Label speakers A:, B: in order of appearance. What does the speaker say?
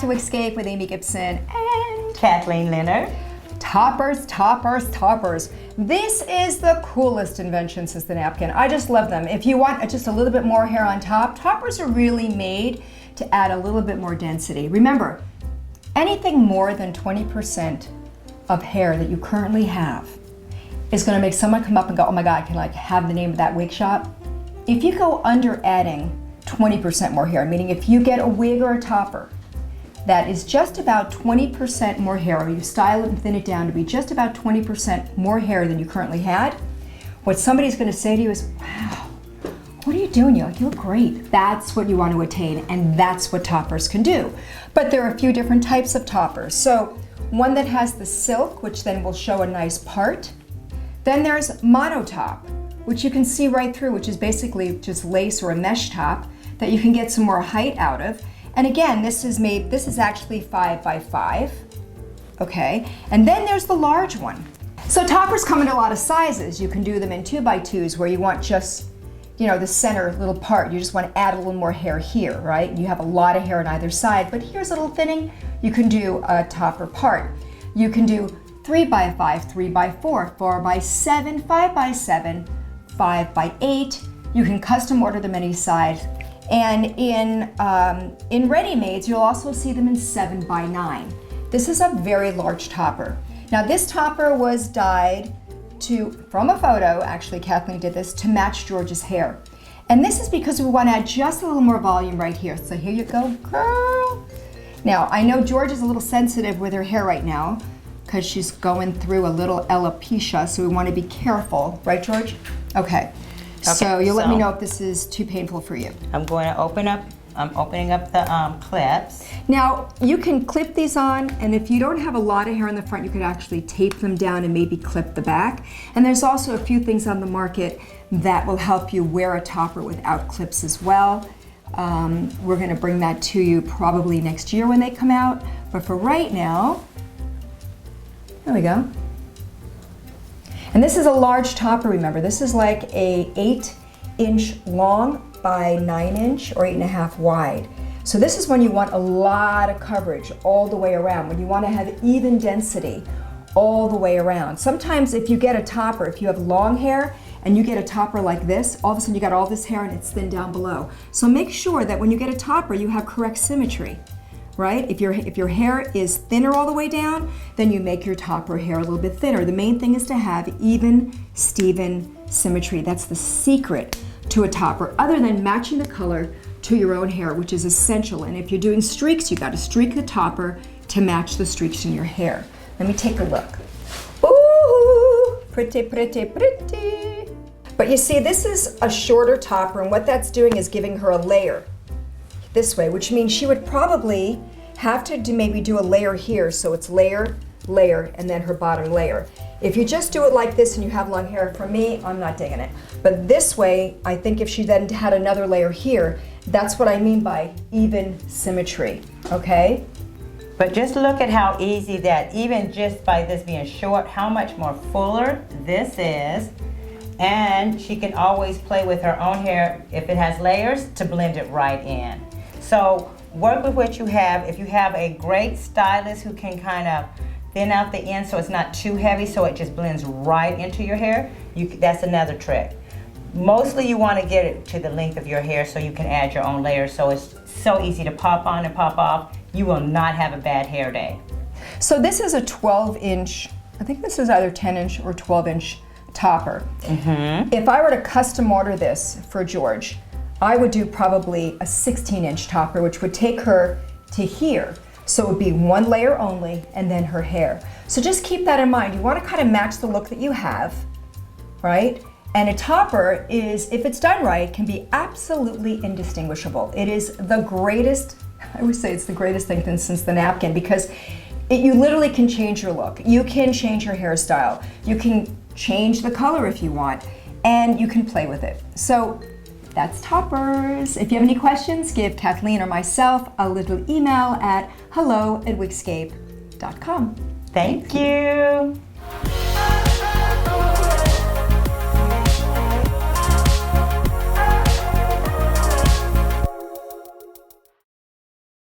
A: to Wigscape with Amy Gibson and
B: Kathleen Leonard.
A: Toppers, toppers, toppers. This is the coolest invention since the napkin. I just love them. If you want just a little bit more hair on top, toppers are really made to add a little bit more density. Remember, anything more than 20% of hair that you currently have is going to make someone come up and go, oh my God, can I have the name of that wig shop? If you go under adding 20% more hair, meaning if you get a wig or a topper that is just about 20% more hair, or you style it and thin it down to be just about 20% more hair than you currently had, what somebody's going to say to you is, wow, what are you doing? You look great. That's what you want to attain, and that's what toppers can do. But there are a few different types of toppers. So one that has the silk, which then will show a nice part. Then there's monotop, which you can see right through, which is basically just lace or a mesh top that you can get some more height out of. And again, this is actually 5 by 5, okay? And then there's the large one. So toppers come in a lot of sizes. You can do them in 2 by 2s where you want just, you know, the center little part. You just want to add a little more hair here, right? You have a lot of hair on either side, but here's a little thinning. You can do a topper part. You can do 3 by 5, 3 by 4, 4 by 7, 5 by 7, 5 by 8. You can custom order them any size. And in ready-mades, you'll also see them in 7 by 9. This is a very large topper. Now this topper was dyed from a photo, actually Kathleen did this, to match George's hair. And this is because we want to add just a little more volume right here. So here you go, girl. Now I know George is a little sensitive with her hair right now because she's going through a little alopecia, so we want to be careful, right George? Okay. So you'll let me know if this is too painful for you.
B: I'm opening up the clips.
A: Now, you can clip these on, and if you don't have a lot of hair in the front, you could actually tape them down and maybe clip the back. And there's also a few things on the market that will help you wear a topper without clips as well. We're gonna bring that to you probably next year when they come out. But for right now, there we go. And this is a large topper, remember. This is like a 8-inch long by 9-inch or 8.5 wide. So this is when you want a lot of coverage all the way around, when you want to have even density all the way around. Sometimes if you get a topper, if you have long hair and you get a topper like this, all of a sudden you got all this hair and it's thin down below. So make sure that when you get a topper, you have correct symmetry. Right? If your hair is thinner all the way down, then you make your topper hair a little bit thinner. The main thing is to have even, Steven symmetry. That's the secret to a topper, other than matching the color to your own hair, which is essential. And if you're doing streaks, you got to streak the topper to match the streaks in your hair. Let me take a look. Ooh, pretty, pretty, pretty. But you see, this is a shorter topper, and what that's doing is giving her a layer this way, which means she would probably have to maybe do a layer here, so it's layer, layer, and then her bottom layer. If you just do it like this and you have long hair, for me, I'm not digging it. But this way, I think if she then had another layer here, that's what I mean by even symmetry, okay?
B: But just look at how easy that, even just by this being short, how much more fuller this is. And she can always play with her own hair, if it has layers, to blend it right in. So work with what you have. If you have a great stylist who can kind of thin out the end so it's not too heavy, so it just blends right into your hair, that's another trick. Mostly you want to get it to the length of your hair so you can add your own layers, so it's so easy to pop on and pop off. You will not have a bad hair day.
A: So this is a 12-inch, I think this is either 10-inch or 12-inch topper. Mm-hmm. If I were to custom order this for George, I would do probably a 16-inch topper, which would take her to here. So it would be one layer only and then her hair. So just keep that in mind. You want to kind of match the look that you have, right? And a topper is, if it's done right, can be absolutely indistinguishable. It is the greatest, I would say it's the greatest thing since the napkin, because you literally can change your look. You can change your hairstyle. You can change the color if you want, and you can play with it. So that's toppers. If you have any questions, give Kathleen or myself a little email at hello@wigscape.com.
B: Thank you.